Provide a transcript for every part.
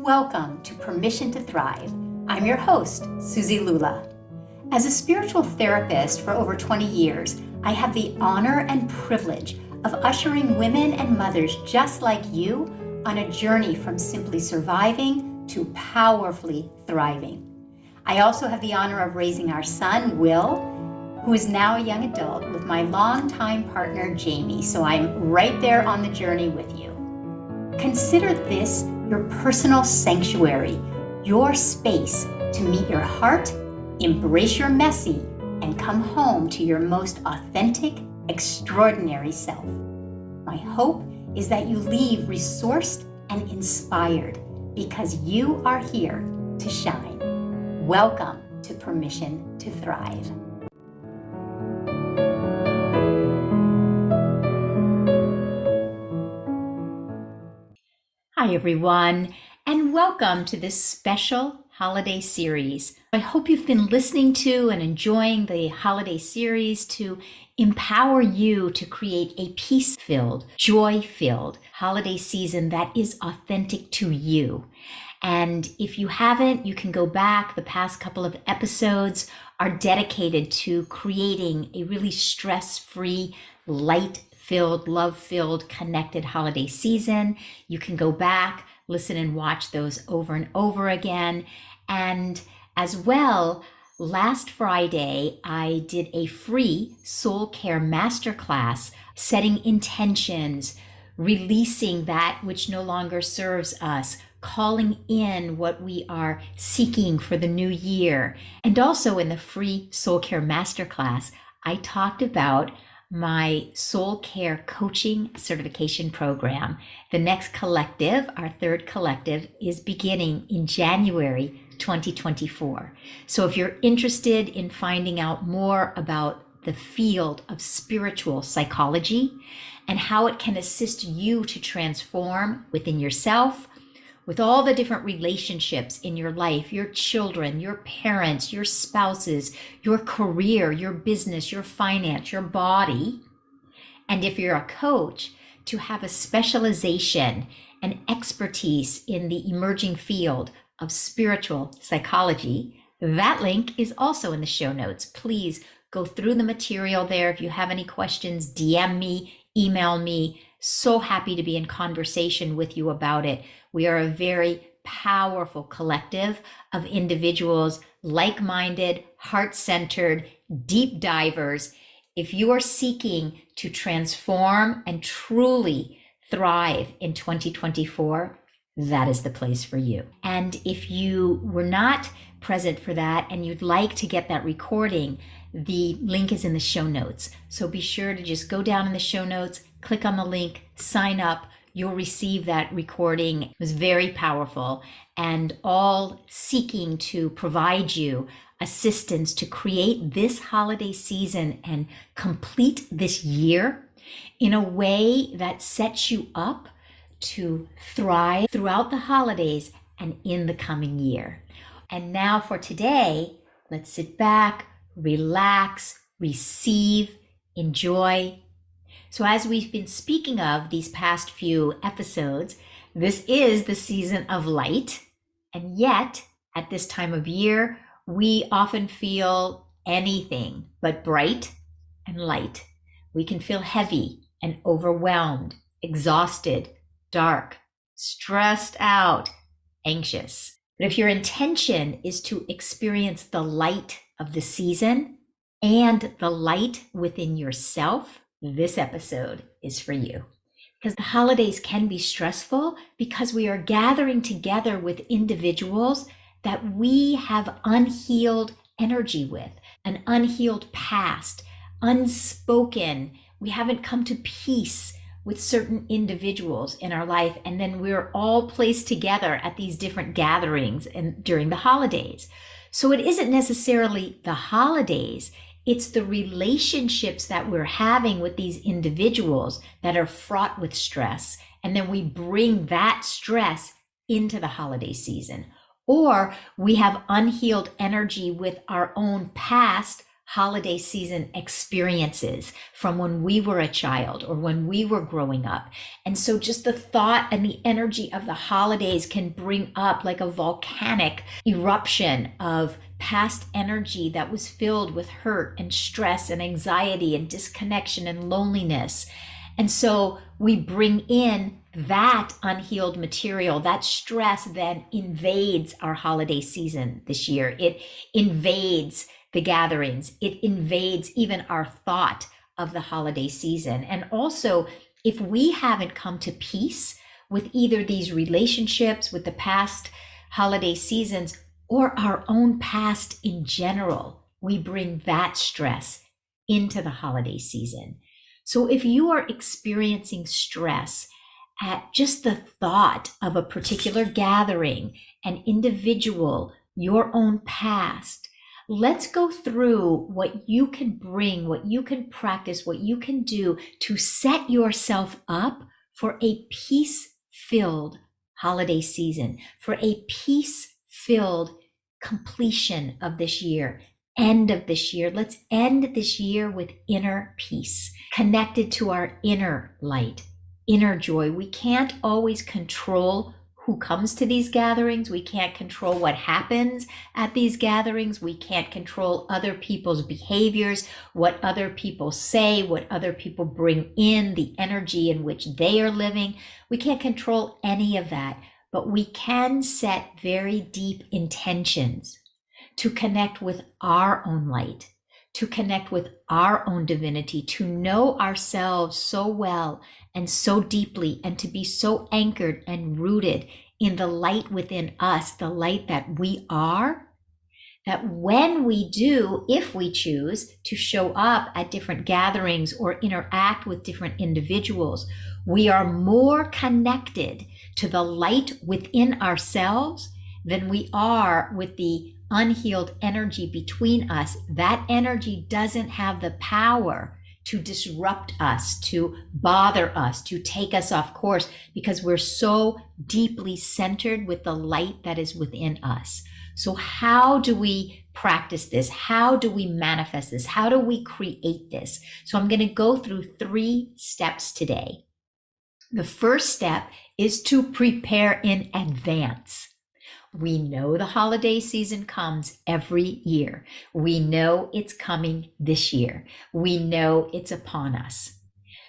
Welcome to Permission to Thrive. I'm your host, Suzi Lula. As a spiritual therapist for over 20 years, I have the honor and privilege of ushering women and mothers just like you on a journey from simply surviving to powerfully thriving. I also have the honor of raising our son, Will, who is now a young adult, with my longtime partner, Jamie, so I'm right there on the journey with you. Consider this your personal sanctuary, your space to meet your heart, embrace your messy, and come home to your most authentic, extraordinary self. My hope is that you leave resourced and inspired because you are here to shine. Welcome to Permission to Thrive. Hi, everyone, and welcome to this special holiday series. I hope you've been listening to and enjoying the holiday series to empower you to create a peace-filled, joy-filled holiday season that is authentic to you. And if you haven't, you can go back. The past couple of episodes are dedicated to creating a really stress-free, light-filled, love-filled, connected holiday season. You can go back, listen and watch those over and over again. And as well, last Friday, I did a free soul care masterclass, setting intentions, releasing that which no longer serves us, calling in what we are seeking for the new year. And also in the free soul care masterclass, I talked about my soul care coaching certification program. The next collective, our third collective, is beginning in January 2024. So if you're interested in finding out more about the field of spiritual psychology and how it can assist you to transform within yourself, with all the different relationships in your life, your children, your parents, your spouses, your career, your business, your finance, your body. And if you're a coach, to have a specialization and expertise in the emerging field of spiritual psychology, that link is also in the show notes. Please go through the material there. If you have any questions, DM me, email me. So happy to be in conversation with you about it. We are a very powerful collective of individuals, like-minded, heart-centered, deep divers. If you are seeking to transform and truly thrive in 2024, that is the place for you. And if you were not present for that and you'd like to get that recording, the link is in the show notes. So be sure to just go down in the show notes, click on the link, sign up. You'll receive that recording. It was very powerful, and all seeking to provide you assistance to create this holiday season and complete this year in a way that sets you up to thrive throughout the holidays and in the coming year. And now for today, let's sit back, relax, receive, enjoy. So as we've been speaking of these past few episodes, this is the season of light. And yet, at this time of year, we often feel anything but bright and light. We can feel heavy and overwhelmed, exhausted, dark, stressed out, anxious. But if your intention is to experience the light of the season and the light within yourself, this episode is for you. Because the holidays can be stressful because we are gathering together with individuals that we have unhealed energy with, an unhealed past, unspoken. We haven't come to peace with certain individuals in our life, and then we're all placed together at these different gatherings and during the holidays. So it isn't necessarily the holidays, it's the relationships that we're having with these individuals that are fraught with stress. And then we bring that stress into the holiday season. Or we have unhealed energy with our own past holiday season experiences from when we were a child or when we were growing up. And so just the thought and the energy of the holidays can bring up like a volcanic eruption of past energy that was filled with hurt and stress and anxiety and disconnection and loneliness. And so we bring in that unhealed material. That stress then invades our holiday season this year. It invades the gatherings. It invades even our thought of the holiday season. And also, if we haven't come to peace with either these relationships, with the past holiday seasons, or our own past in general, we bring that stress into the holiday season. So if you are experiencing stress at just the thought of a particular gathering, an individual, your own past, let's go through what you can bring, what you can practice, what you can do to set yourself up for a peace-filled holiday season, for a peace-filled completion of this year, end of this year. Let's end this year with inner peace, connected to our inner light, inner joy. We can't always control who comes to these gatherings. We can't control what happens at these gatherings. We can't control other people's behaviors, what other people say, what other people bring in, the energy in which they are living. We can't control any of that, but we can set very deep intentions to connect with our own light, to connect with our own divinity, to know ourselves so well and so deeply, and to be so anchored and rooted in the light within us, the light that we are, that when we do, if we choose to show up at different gatherings or interact with different individuals, we are more connected to the light within ourselves than we are with the unhealed energy between us. That energy doesn't have the power to disrupt us, to bother us, to take us off course, because we're so deeply centered with the light that is within us. So how do we practice this? How do we manifest this? How do we create this? So I'm going to go through 3 steps today. The first step is to prepare in advance. We know the holiday season comes every year. We know it's coming this year. We know it's upon us.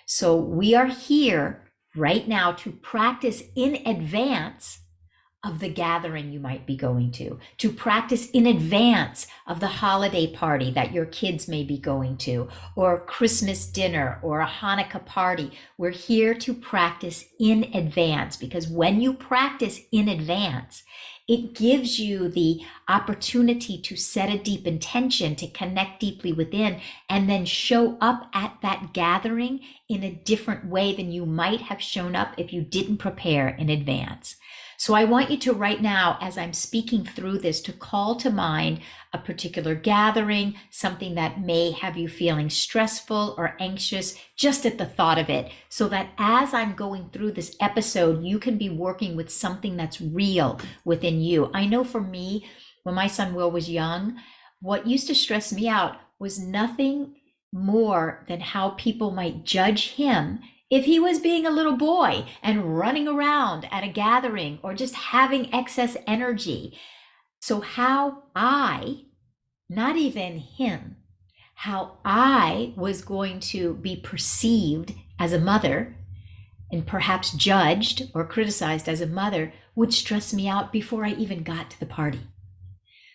So we are here right now to practice in advance of the gathering you might be going to practice in advance of the holiday party that your kids may be going to, or Christmas dinner, or a Hanukkah party. We're here to practice in advance, because when you practice in advance, it gives you the opportunity to set a deep intention, to connect deeply within, and then show up at that gathering in a different way than you might have shown up if you didn't prepare in advance. So I want you to right now, as I'm speaking through this, to call to mind a particular gathering, something that may have you feeling stressful or anxious just at the thought of it, so that as I'm going through this episode, you can be working with something that's real within you. I know for me, when my son Will was young, what used to stress me out was nothing more than how people might judge him if he was being a little boy and running around at a gathering or just having excess energy. So how I, not even him, how I was going to be perceived as a mother and perhaps judged or criticized as a mother would stress me out before I even got to the party.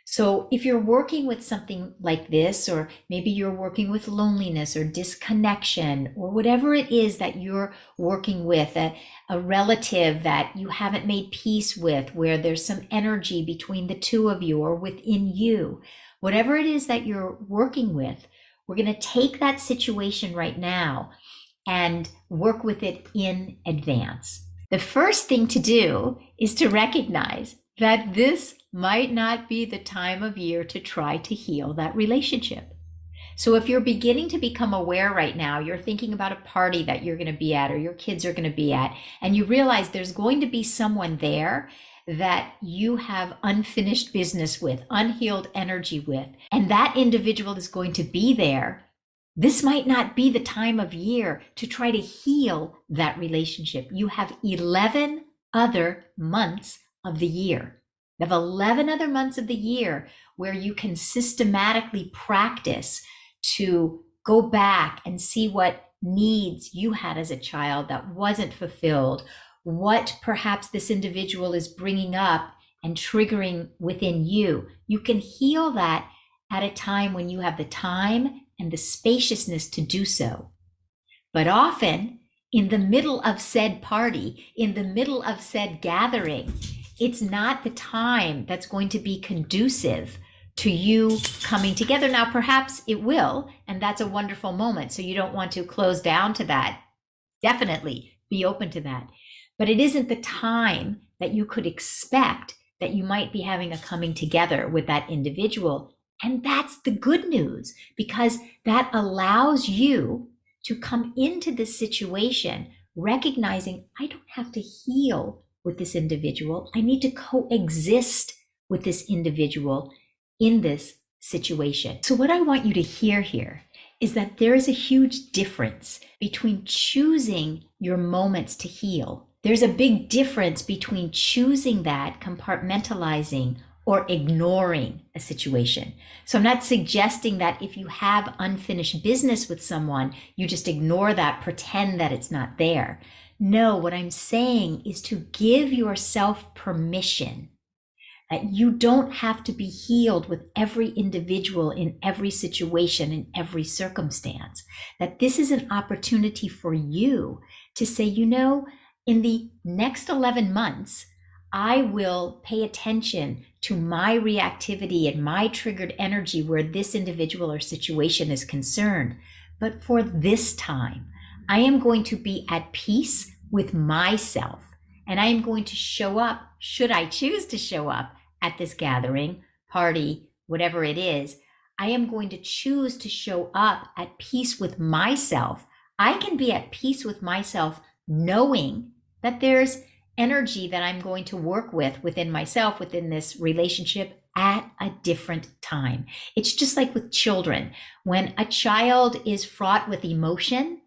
So if you're working with something like this, or maybe you're working with loneliness or disconnection, or whatever it is that you're working with, a relative that you haven't made peace with, where there's some energy between the two of you or within you, whatever it is that you're working with, we're going to take that situation right now and work with it in advance. The first thing to do is to recognize that this might not be the time of year to try to heal that relationship. So if you're beginning to become aware right now, you're thinking about a party that you're going to be at or your kids are going to be at, and you realize there's going to be someone there that you have unfinished business with, unhealed energy with, and that individual is going to be there, this might not be the time of year to try to heal that relationship. You have 11 other months of the year. You have 11 other months of the year where you can systematically practice to go back and see what needs you had as a child that wasn't fulfilled, what perhaps this individual is bringing up and triggering within you. You can heal that at a time when you have the time and the spaciousness to do so. But often, in the middle of said party, in the middle of said gathering, it's not the time that's going to be conducive to you coming together. Now, perhaps it will, and that's a wonderful moment. So you don't want to close down to that. Definitely be open to that. But it isn't the time that you could expect that you might be having a coming together with that individual. And that's the good news, because that allows you to come into this situation recognizing I don't have to heal with this individual. I need to coexist with this individual in this situation. So what I want you to hear here is that there is a huge difference between choosing your moments to heal. There's a big difference between choosing that, compartmentalizing, or ignoring a situation. So I'm not suggesting that if you have unfinished business with someone, you just ignore that, pretend that it's not there. No, what I'm saying is to give yourself permission that you don't have to be healed with every individual in every situation, in every circumstance. That this is an opportunity for you to say, you know, in the next 11 months, I will pay attention to my reactivity and my triggered energy where this individual or situation is concerned. But for this time, I am going to be at peace with myself. And I am going to show up, should I choose to show up at this gathering, party, whatever it is, I am going to choose to show up at peace with myself. I can be at peace with myself knowing that there's energy that I'm going to work with within myself, within this relationship at a different time. It's just like with children. When a child is fraught with emotion,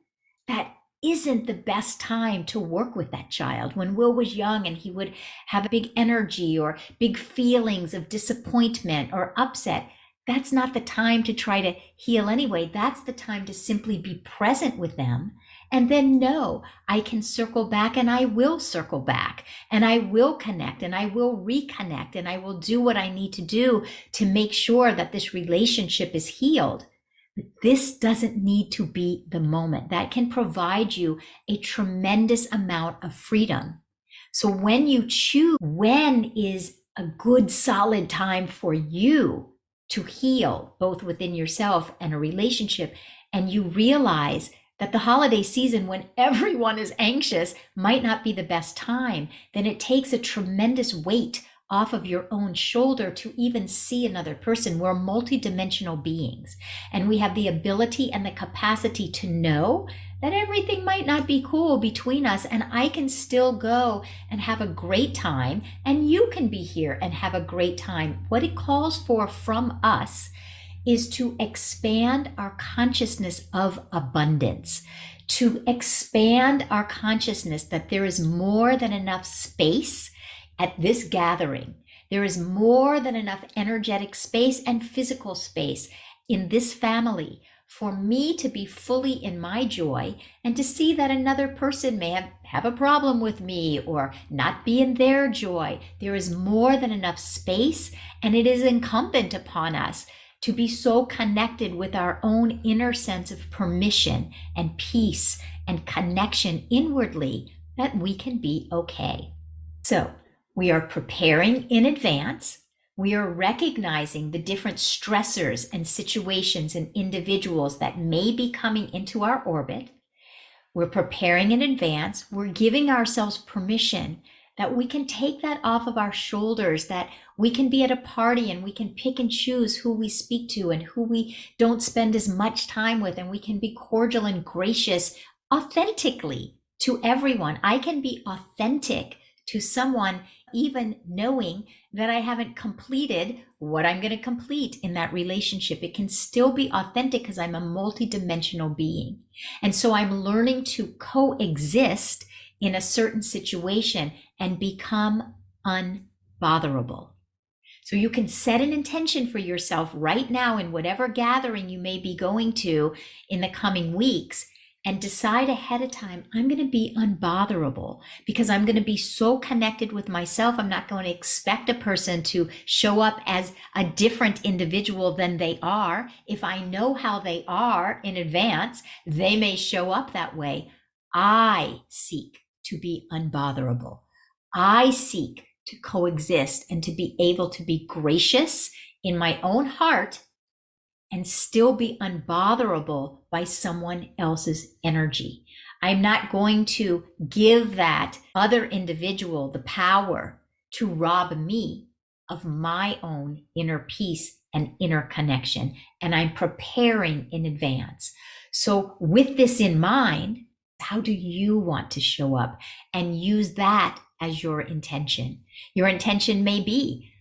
that isn't the best time to work with that child. When Will was young and he would have a big energy or big feelings of disappointment or upset, that's not the time to try to heal anyway. That's the time to simply be present with them and then know I can circle back, and I will circle back, and I will connect, and I will reconnect, and I will do what I need to do to make sure that this relationship is healed. But this doesn't need to be the moment. That can provide you a tremendous amount of freedom. So when you choose when is a good solid time for you to heal, both within yourself and a relationship, and you realize that the holiday season, when everyone is anxious, might not be the best time, then it takes a tremendous weight off of your own shoulder to even see another person. We're multidimensional beings, and we have the ability and the capacity to know that everything might not be cool between us, and I can still go and have a great time, and you can be here and have a great time. What it calls for from us is to expand our consciousness of abundance, to expand our consciousness that there is more than enough space at this gathering. There is more than enough energetic space and physical space in this family for me to be fully in my joy, and to see that another person may have a problem with me or not be in their joy. There is more than enough space, and it is incumbent upon us to be so connected with our own inner sense of permission and peace and connection inwardly that we can be okay. So we are preparing in advance. We are recognizing the different stressors and situations and individuals that may be coming into our orbit. We're preparing in advance. We're giving ourselves permission that we can take that off of our shoulders, that we can be at a party and we can pick and choose who we speak to and who we don't spend as much time with, and we can be cordial and gracious authentically to everyone. I can be authentic to someone, even knowing that I haven't completed what I'm going to complete in that relationship. It can still be authentic because I'm a multidimensional being. And so I'm learning to coexist in a certain situation and become unbotherable. So you can set an intention for yourself right now in whatever gathering you may be going to in the coming weeks, and decide ahead of time, I'm going to be unbotherable because I'm going to be so connected with myself. I'm not going to expect a person to show up as a different individual than they are. If I know how they are in advance, they may show up that way. I seek to be unbotherable. I seek to coexist and to be able to be gracious in my own heart and still be unbotherable by someone else's energy. I'm not going to give that other individual the power to rob me of my own inner peace and inner connection. And I'm preparing in advance. So with this in mind, how do you want to show up? And use that as your intention. Your intention may be,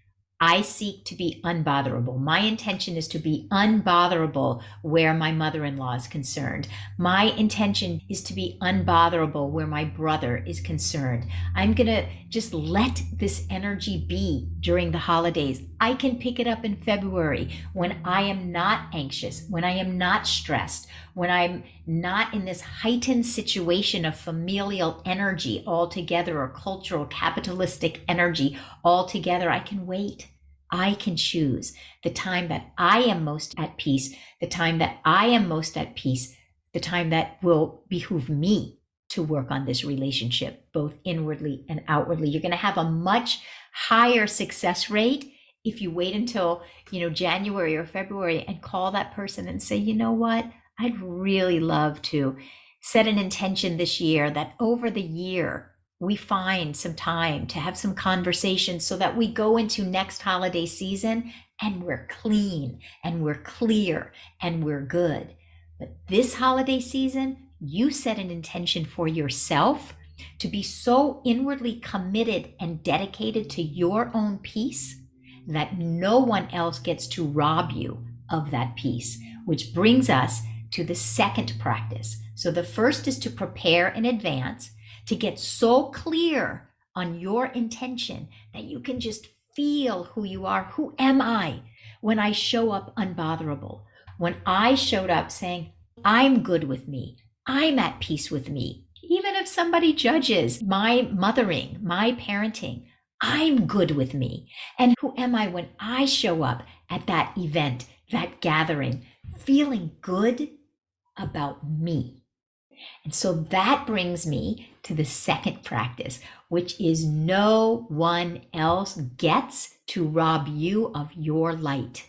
I seek to be unbotherable. My intention is to be unbotherable where my mother-in-law is concerned. My intention is to be unbotherable where my brother is concerned. I'm going to just let this energy be during the holidays. I can pick it up in February when I am not anxious, when I am not stressed, when I'm not in this heightened situation of familial energy altogether, or cultural capitalistic energy altogether. I can wait. I can choose the time that I am most at peace, the time that I am most at peace, the time that will behoove me to work on this relationship, both inwardly and outwardly. You're going to have a much higher success rate if you wait until, January or February and call that person and say, you know what? I'd really love to set an intention this year that over the year, we find some time to have some conversations so that we go into next holiday season and we're clean and we're clear and we're good. But this holiday season, you set an intention for yourself to be so inwardly committed and dedicated to your own peace that no one else gets to rob you of that peace, which brings us to the second practice. So the first is to prepare in advance, to get so clear on your intention that you can just feel who you are. Who am I when I show up unbotherable? When I showed up saying, I'm good with me, I'm at peace with me. Even if somebody judges my mothering, my parenting, I'm good with me. And who am I when I show up at that event, that gathering, feeling good about me? And so that brings me to the second practice, which is no one else gets to rob you of your light.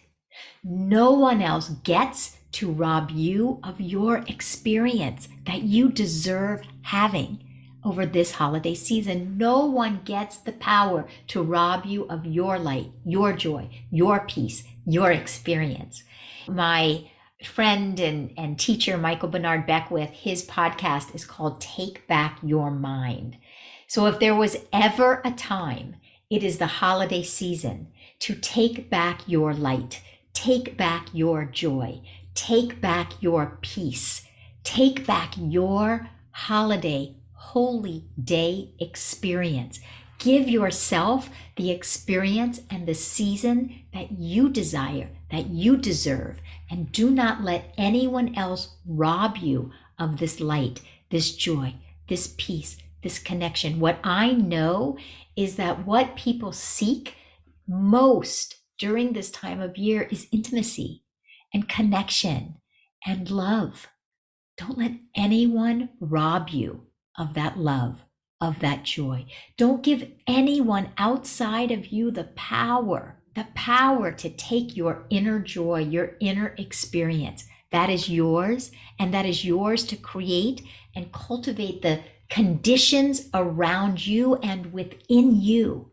No one else gets to rob you of your experience that you deserve having over this holiday season. No one gets the power to rob you of your light, your joy, your peace, your experience. My friend and teacher, Michael Bernard Beckwith, his podcast is called Take Back Your Mind. So if there was ever a time, it is the holiday season to take back your light, take back your joy, take back your peace, take back your holiday, holy day experience. Give yourself the experience and the season that you desire, that you deserve, and do not let anyone else rob you of this light, this joy, this peace, this connection. What I know is that what people seek most during this time of year is intimacy and connection and love. Don't let anyone rob you of that love, of that joy. Don't give anyone outside of you the power to take your inner joy, your inner experience. That is yours, and that is yours to create and cultivate the conditions around you and within you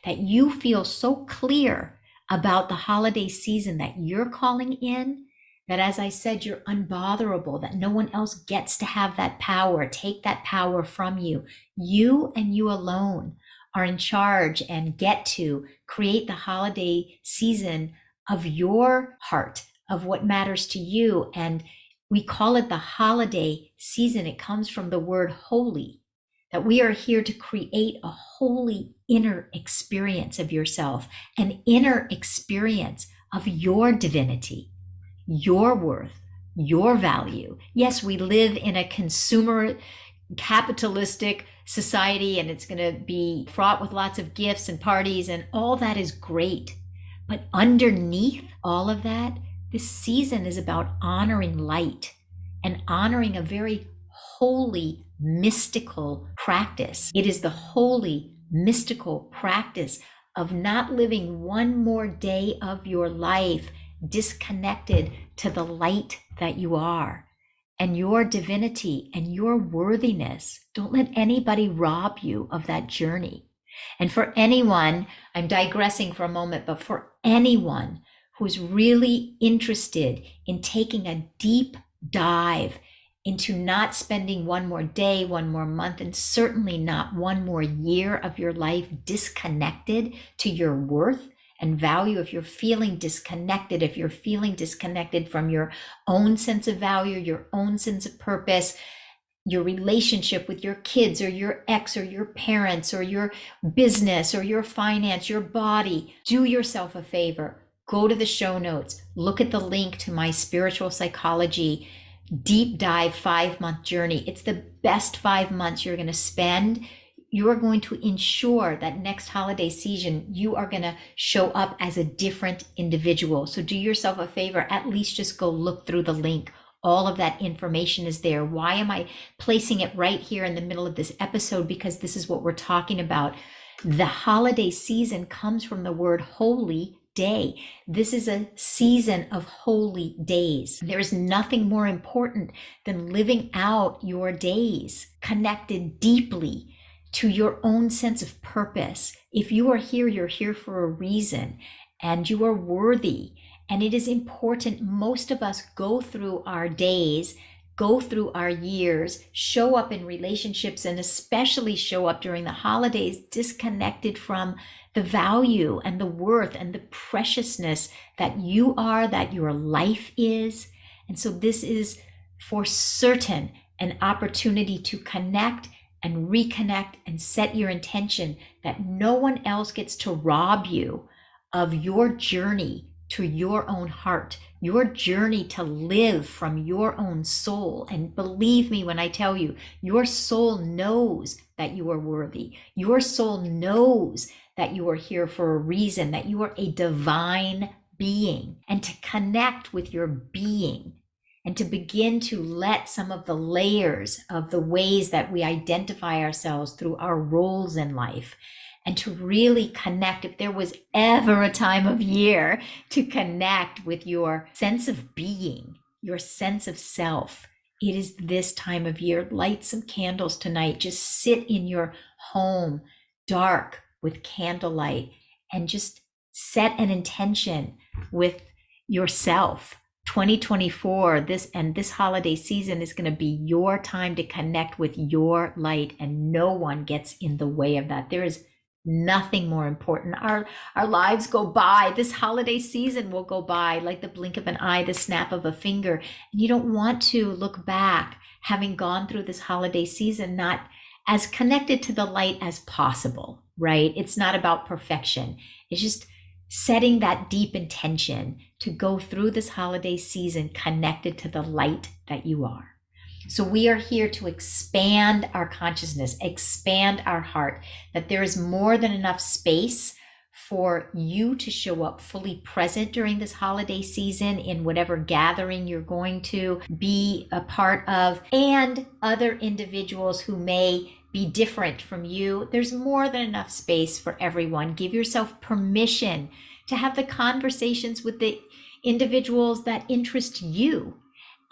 that you feel so clear about the holiday season that you're calling in, that, as I said, you're unbotherable, that no one else gets to have that power, take that power from you. You and you alone are in charge and get to create the holiday season of your heart, of what matters to you. And we call it the holiday season. It comes from the word holy, that we are here to create a holy inner experience of yourself, an inner experience of your divinity, your worth, your value. Yes, we live in a consumer capitalistic society, and it's going to be fraught with lots of gifts and parties, and all that is great. But underneath all of that, this season is about honoring light and honoring a very holy, mystical practice. It is the holy, mystical practice of not living one more day of your life disconnected to the light that you are and your divinity and your worthiness. Don't let anybody rob you of that journey. And for anyone, I'm digressing for a moment, but for anyone who's really interested in taking a deep dive into not spending one more day, one more month, and certainly not one more year of your life disconnected to your worth and value, if you're feeling disconnected, if you're feeling disconnected from your own sense of value, your own sense of purpose, your relationship with your kids or your ex or your parents or your business or your finance, your body, do yourself a favor. Go to the show notes, look at the link to my spiritual psychology deep dive 5-month journey. It's the best 5 months you're going to spend. You are going to ensure that next holiday season, you are going to show up as a different individual. So do yourself a favor, at least just go look through the link. All of that information is there. Why am I placing it right here in the middle of this episode? Because this is what we're talking about. The holiday season comes from the word holy day. This is a season of holy days. There is nothing more important than living out your days connected deeply to your own sense of purpose. If you are here, you're here for a reason, and you are worthy. And it is important. Most of us go through our days, go through our years, show up in relationships, and especially show up during the holidays disconnected from the value and the worth and the preciousness that you are, that your life is. And so this is for certain an opportunity to connect and reconnect and set your intention that no one else gets to rob you of your journey to your own heart, your journey to live from your own soul. And believe me when I tell you, your soul knows that you are worthy. Your soul knows that you are here for a reason, that you are a divine being. And to connect with your being and to begin to let some of the layers of the ways that we identify ourselves through our roles in life, and to really connect, if there was ever a time of year to connect with your sense of being, your sense of self, it is this time of year. Light some candles tonight. Just sit in your home, dark, with candlelight, and just set an intention with yourself. 2024, this holiday season is going to be your time to connect with your light, and no one gets in the way of that. There is nothing more important. Our lives go by. This holiday season will go by like the blink of an eye, the snap of a finger. And you don't want to look back, having gone through this holiday season, not as connected to the light as possible, right? It's not about perfection. It's just setting that deep intention to go through this holiday season connected to the light that you are. So we are here to expand our consciousness, expand our heart, that there is more than enough space for you to show up fully present during this holiday season in whatever gathering you're going to be a part of, and other individuals who may be different from you. There's more than enough space for everyone. Give yourself permission to have the conversations with the individuals that interest you.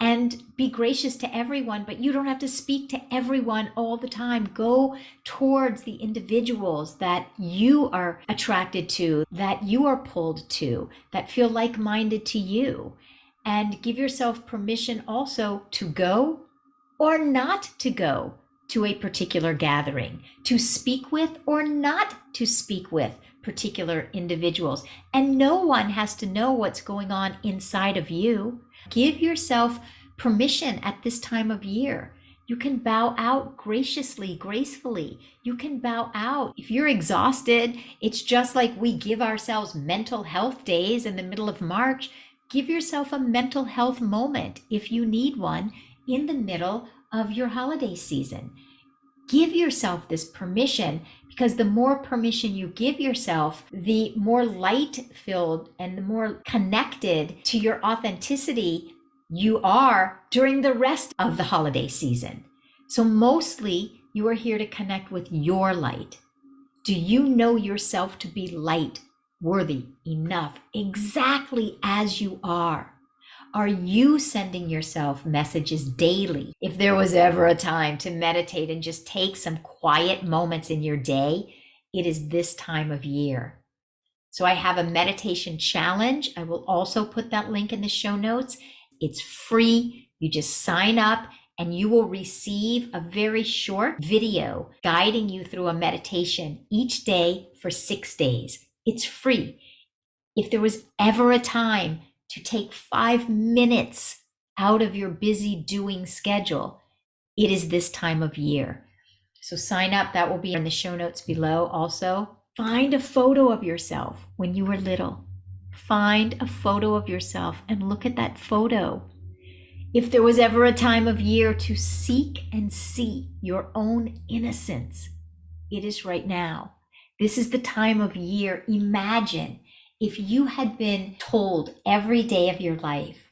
And be gracious to everyone, but you don't have to speak to everyone all the time. Go towards the individuals that you are attracted to, that you are pulled to, that feel like-minded to you. And give yourself permission also to go or not to go to a particular gathering, to speak with or not to speak with particular individuals. And no one has to know what's going on inside of you. Give yourself permission at this time of year. You can bow out graciously, gracefully. You can bow out. If you're exhausted, it's just like we give ourselves mental health days in the middle of March. Give yourself a mental health moment if you need one in the middle of your holiday season. Give yourself this permission, because the more permission you give yourself, the more light filled and the more connected to your authenticity you are during the rest of the holiday season. So mostly you are here to connect with your light. Do you know yourself to be light, worthy, enough, exactly as you are? Are you sending yourself messages daily? If there was ever a time to meditate and just take some quiet moments in your day, it is this time of year. So I have a meditation challenge. I will also put that link in the show notes. It's free. You just sign up and you will receive a very short video guiding you through a meditation each day for 6 days. It's free. If there was ever a time to take 5 minutes out of your busy doing schedule, it is this time of year. So sign up. That will be in the show notes below. Also, find a photo of yourself when you were little. Find a photo of yourself and look at that photo. If there was ever a time of year to seek and see your own innocence, it is right now. This is the time of year. Imagine if you had been told every day of your life,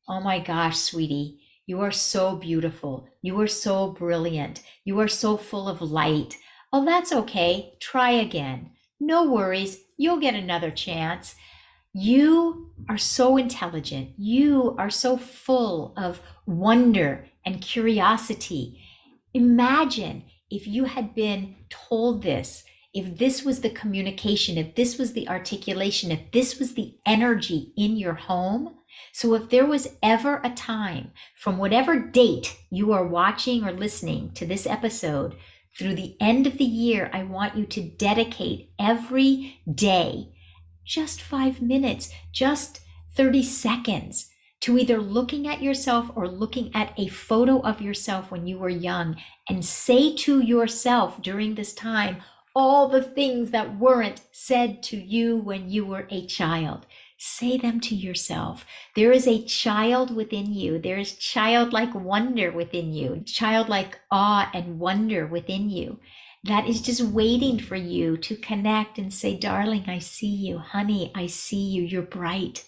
oh my gosh, sweetie, you are so beautiful. You are so brilliant. You are so full of light. Oh, that's okay. Try again. No worries. You'll get another chance. You are so intelligent. You are so full of wonder and curiosity. Imagine if you had been told this, if this was the communication, if this was the articulation, if this was the energy in your home. So if there was ever a time from whatever date you are watching or listening to this episode through the end of the year, I want you to dedicate every day just 5 minutes, just 30 seconds to either looking at yourself or looking at a photo of yourself when you were young, and say to yourself during this time all the things that weren't said to you when you were a child. Say them to yourself. There is a child within you. There is childlike wonder within you, childlike awe and wonder within you that is just waiting for you to connect and say, darling, I see you. Honey, I see you. You're bright.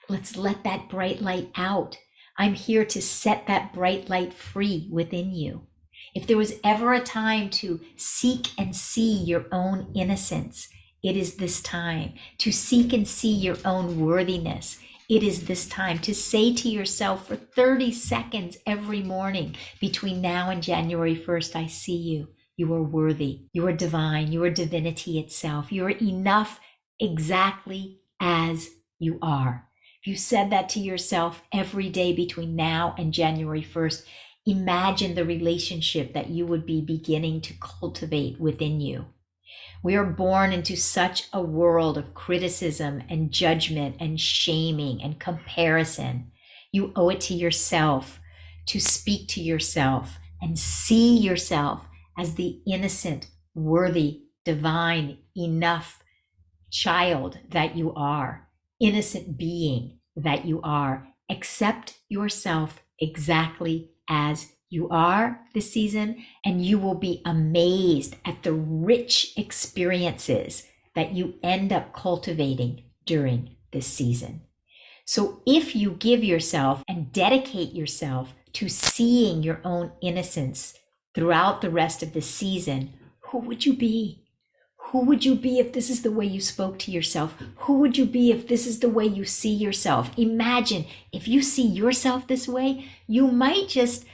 Let's let that bright light out. I'm here to set that bright light free within you. If there was ever a time to seek and see your own innocence, it is this time. To seek and see your own worthiness, it is this time. To say to yourself for 30 seconds every morning between now and January 1st, I see you. You are worthy. You are divine. You are divinity itself. You are enough exactly as you are. If you said that to yourself every day between now and January 1st, imagine the relationship that you would be beginning to cultivate within you. We are born into such a world of criticism and judgment and shaming and comparison. You owe it to yourself to speak to yourself and see yourself as the innocent, worthy, divine, enough child that you are, innocent being that you are. Accept yourself exactly as you are this season, and you will be amazed at the rich experiences that you end up cultivating during this season. So if you give yourself and dedicate yourself to seeing your own innocence throughout the rest of the season, who would you be? Who would you be if this is the way you spoke to yourself? Who would you be if this is the way you see yourself? Imagine if you see yourself this way, you might just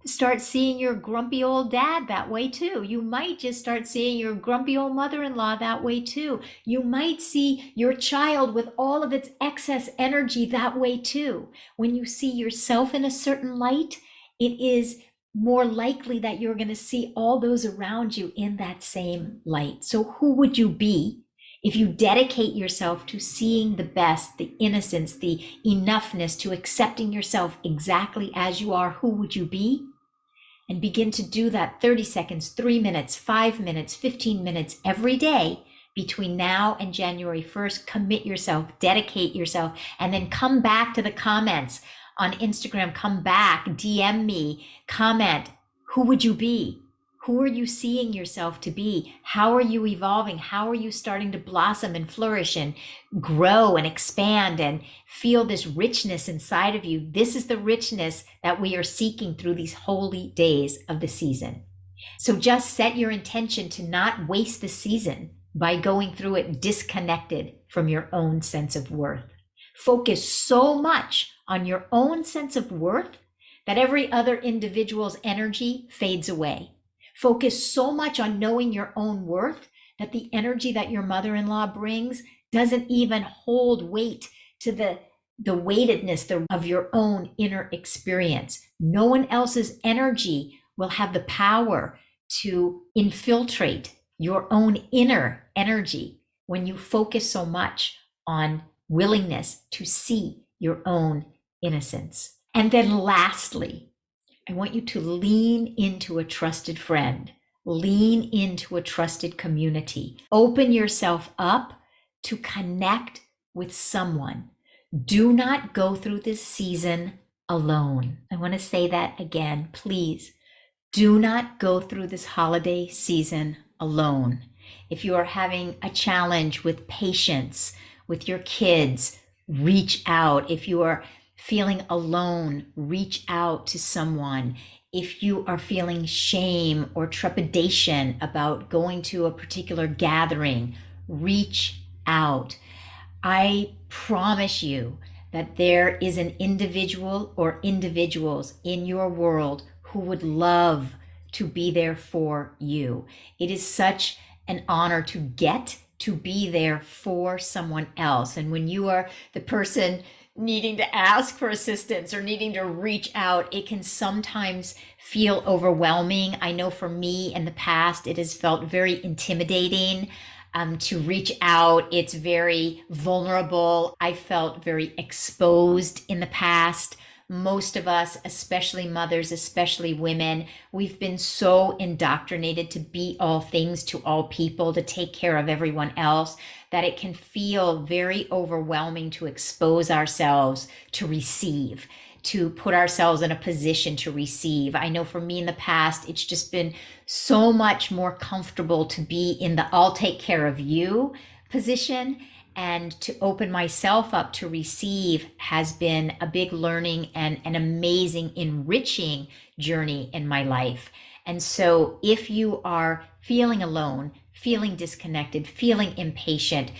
start seeing your grumpy old dad that way too. You might just start seeing your grumpy old mother-in-law that way too. You might see your child with all of its excess energy that way too. When you see yourself in a certain light, it is more likely that you're going to see all those around you in that same light. So who would you be if you dedicate yourself to seeing the best, the innocence, the enoughness, to accepting yourself exactly as you are? Who would you be? And begin to do that 30 seconds, 3 minutes, 5 minutes, 15 minutes every day between now and January 1st. Commit yourself, dedicate yourself, and then come back to the comments on Instagram. Come back, DM me, comment. Who would you be? Who are you seeing yourself to be? How are you evolving? How are you starting to blossom and flourish and grow and expand and feel this richness inside of you? This is the richness that we are seeking through these holy days of the season. So just set your intention to not waste the season by going through it disconnected from your own sense of worth. Focus so much on your own sense of worth that every other individual's energy fades away. Focus so much on knowing your own worth that the energy that your mother-in-law brings doesn't even hold weight to the weightedness of your own inner experience. No one else's energy will have the power to infiltrate your own inner energy when you focus so much on willingness to see your own innocence. And then lastly, I want you to lean into a trusted friend, lean into a trusted community, open yourself up to connect with someone. Do not go through this season alone. I want to say that again, please. Do not go through this holiday season alone. If you are having a challenge with patience with your kids, reach out. If you are feeling alone, reach out to someone. If you are feeling shame or trepidation about going to a particular gathering, reach out. I promise you that there is an individual or individuals in your world who would love to be there for you. It is such an honor to get to be there for someone else. And when you are the person needing to ask for assistance or needing to reach out, it can sometimes feel overwhelming. I know for me in the past, it has felt very intimidating to reach out. It's very vulnerable. I felt very exposed in the past. Most of us, especially mothers, especially women, we've been so indoctrinated to be all things to all people, to take care of everyone else, that it can feel very overwhelming to expose ourselves to receive, to put ourselves in a position to receive. I know for me in the past, it's just been so much more comfortable to be in the I'll take care of you position, and to open myself up to receive has been a big learning and an amazing, enriching journey in my life. And so if you are feeling alone, feeling disconnected, feeling impatient,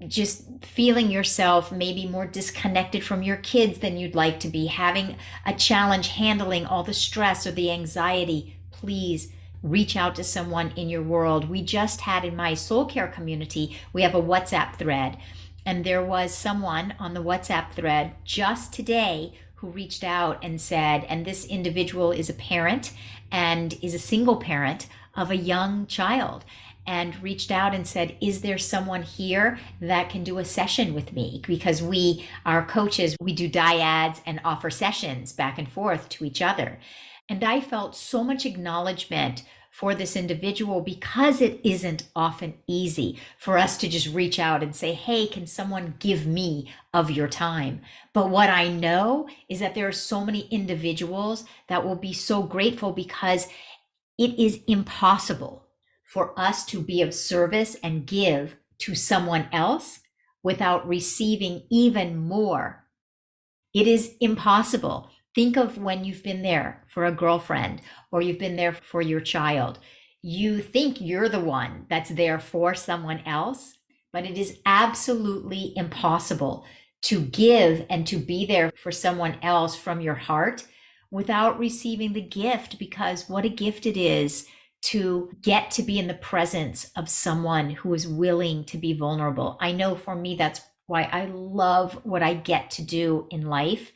just feeling yourself maybe more disconnected from your kids than you'd like to be, having a challenge handling all the stress or the anxiety, please reach out to someone in your world. We just had in my soul care community, we have a WhatsApp thread, and there was someone on the WhatsApp thread just today who reached out and said, and this individual is a parent and is a single parent of a young child, and reached out and said, is there someone here that can do a session with me? Because we are coaches, we do dyads and offer sessions back and forth to each other. And I felt so much acknowledgement for this individual, because it isn't often easy for us to just reach out and say, hey, can someone give me of your time? But what I know is that there are so many individuals that will be so grateful, because it is impossible for us to be of service and give to someone else without receiving even more. It is impossible. Think of when you've been there for a girlfriend or you've been there for your child. You think you're the one that's there for someone else, but it is absolutely impossible to give and to be there for someone else from your heart without receiving the gift, because what a gift it is to get to be in the presence of someone who is willing to be vulnerable. I know for me, that's why I love what I get to do in life,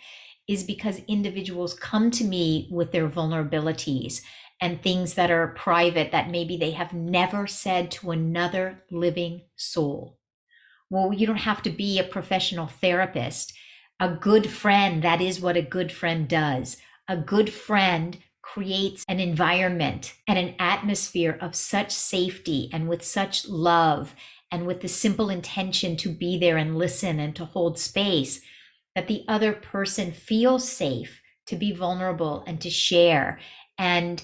is because individuals come to me with their vulnerabilities and things that are private that maybe they have never said to another living soul. Well, you don't have to be a professional therapist. A good friend, that is what a good friend does. A good friend creates an environment and an atmosphere of such safety and with such love and with the simple intention to be there and listen and to hold space that the other person feels safe to be vulnerable and to share. And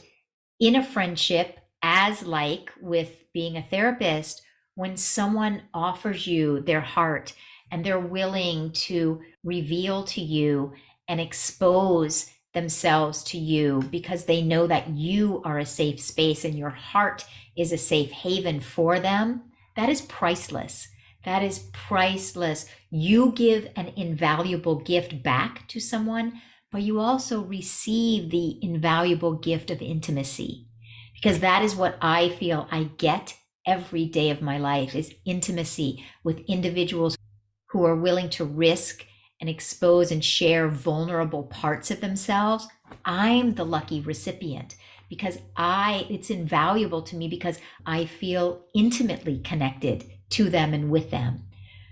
in a friendship, as like with being a therapist, when someone offers you their heart and they're willing to reveal to you and expose themselves to you because they know that you are a safe space and your heart is a safe haven for them, that is priceless. That is priceless. You give an invaluable gift back to someone, but you also receive the invaluable gift of intimacy, because that is what I feel I get every day of my life, is intimacy with individuals who are willing to risk and expose and share vulnerable parts of themselves. I'm the lucky recipient because it's invaluable to me because I feel intimately connected to them and with them.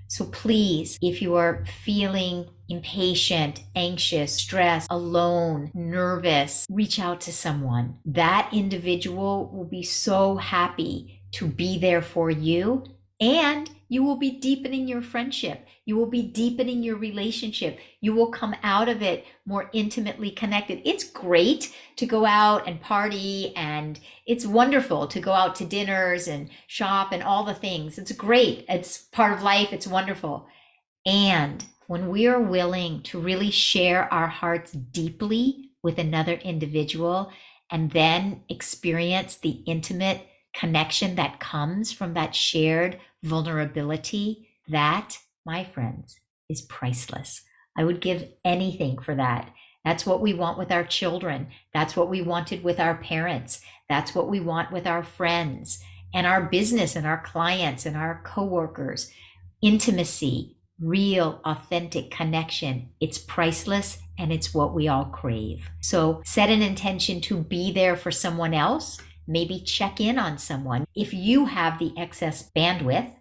So please, if you are feeling impatient, anxious, stressed, alone, nervous, reach out to someone. That individual will be so happy to be there for you, and you will be deepening your friendship. You will be deepening your relationship. You will come out of it more intimately connected. It's great to go out and party, and it's wonderful to go out to dinners and shop and all the things. It's great. It's part of life. It's wonderful. And when we are willing to really share our hearts deeply with another individual and then experience the intimate connection that comes from that shared vulnerability, that, my friends, is priceless. I would give anything for that. That's what we want with our children. That's what we wanted with our parents. That's what we want with our friends and our business and our clients and our coworkers. Intimacy, real, authentic connection. It's priceless, and it's what we all crave. So set an intention to be there for someone else. Maybe check in on someone if you have the excess bandwidth.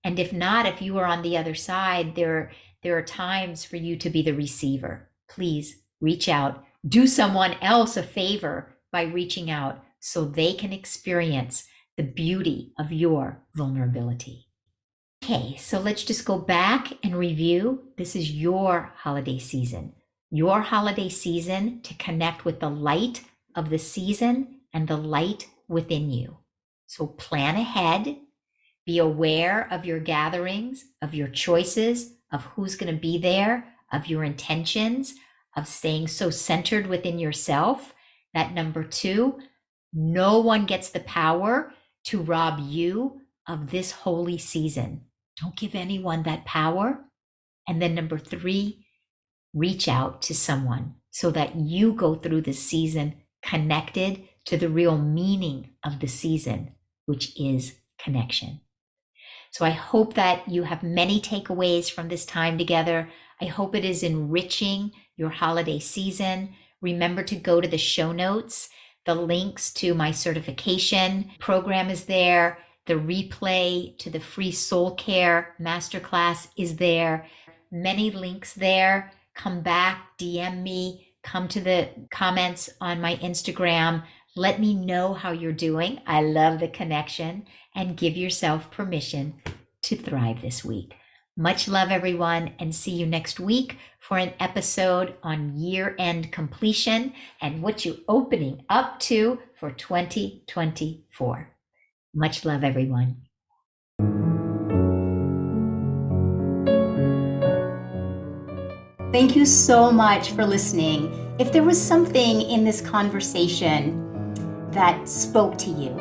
And if not, if you are on the other side, there are times for you to be the receiver. Please reach out. Do someone else a favor by reaching out so they can experience the beauty of your vulnerability. Okay, so let's just go back and review. This is your holiday season. Your holiday season to connect with the light of the season and the light within you. So plan ahead. Be aware of your gatherings, of your choices, of who's going to be there, of your intentions, of staying so centered within yourself. That number 2, no one gets the power to rob you of this holy season. Don't give anyone that power. And then number 3, reach out to someone so that you go through the season connected to the real meaning of the season, which is connection. So I hope that you have many takeaways from this time together. I hope it is enriching your holiday season. Remember to go to the show notes. The links to my certification program is there. The replay to the free soul care masterclass is there. Many links there. Come back, DM me, come to the comments on my Instagram. Let me know how you're doing. I love the connection, and give yourself permission to thrive this week. Much love, everyone, and see you next week for an episode on year-end completion and what you're opening up to for 2024. Much love, everyone. Thank you so much for listening. If there was something in this conversation that spoke to you,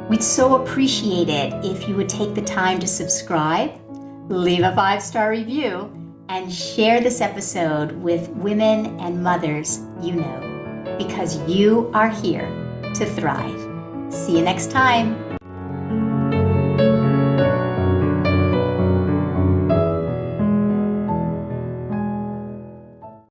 we'd so appreciate it if you would take the time to subscribe, leave a 5-star review, and share this episode with women and mothers you know, because you are here to thrive. See you next time.